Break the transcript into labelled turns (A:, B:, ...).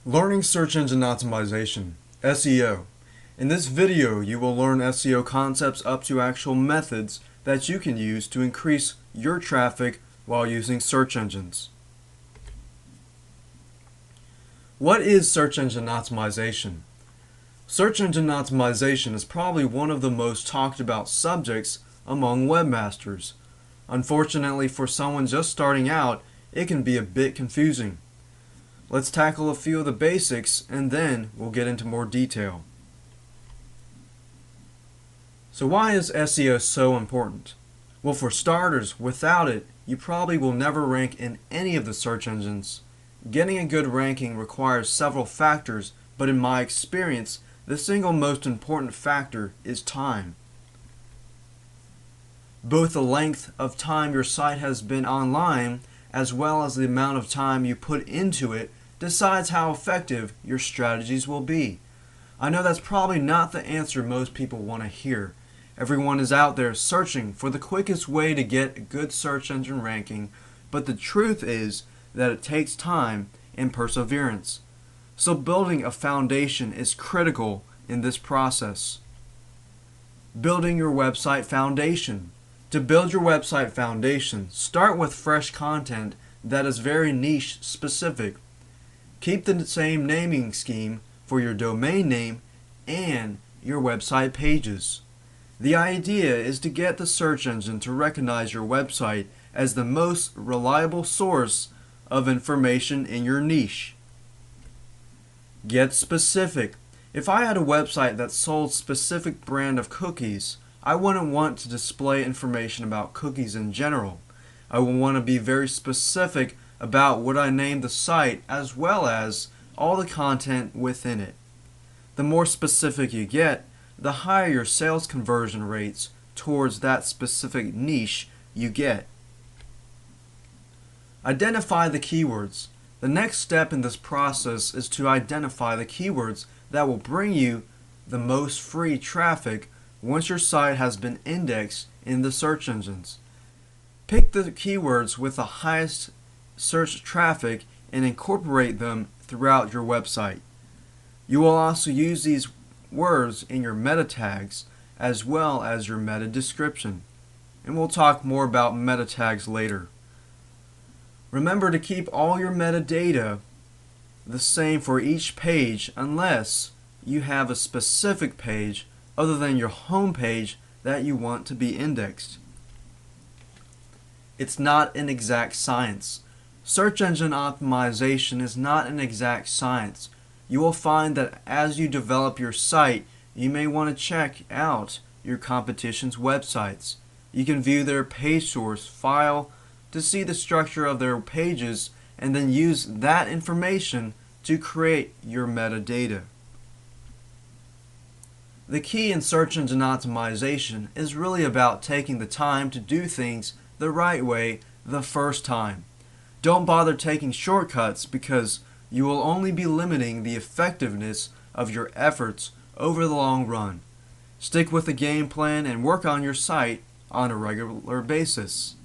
A: Learning Search Engine Optimization, SEO. In this video, you will learn SEO concepts up to actual methods that you can use to increase your traffic while using search engines. What is search engine optimization? Search engine optimization is probably one of the most talked about subjects among webmasters. Unfortunately, for someone just starting out, it can be a bit confusing. Let's tackle a few of the basics and then we'll get into more detail. So why is SEO so important? Well, for starters, without it, you probably will never rank in any of the search engines. Getting a good ranking requires several factors, but in my experience, the single most important factor is time. Both the length of time your site has been online as well as the amount of time you put into it decides how effective your strategies will be. I know that's probably not the answer most people want to hear. Everyone is out there searching for the quickest way to get a good search engine ranking, but the truth is that it takes time and perseverance. So building a foundation is critical in this process. Building your website foundation. To build your website foundation, start with fresh content that is very niche specific. Keep the same naming scheme for your domain name and your website pages. The idea is to get the search engine to recognize your website as the most reliable source of information in your niche. Get specific. If I had a website that sold specific brand of cookies, I wouldn't want to display information about cookies in general. I would want to be very specific about what I named the site as well as all the content within it. The more specific you get, the higher your sales conversion rates towards that specific niche you get. Identify the keywords. The next step in this process is to identify the keywords that will bring you the most free traffic once your site has been indexed in the search engines. Pick the keywords with the highest search traffic and incorporate them throughout your website. You will also use these words in your meta tags as well as your meta description, and we'll talk more about meta tags later. Remember to keep all your metadata the same for each page unless you have a specific page other than your home page that you want to be indexed. It's not an exact science. Search engine optimization is not an exact science. You will find that as you develop your site, you may want to check out your competition's websites. You can view their page source file to see the structure of their pages and then use that information to create your metadata. The key in search engine optimization is really about taking the time to do things the right way the first time. Don't bother taking shortcuts because you will only be limiting the effectiveness of your efforts over the long run. Stick with the game plan and work on your site on a regular basis.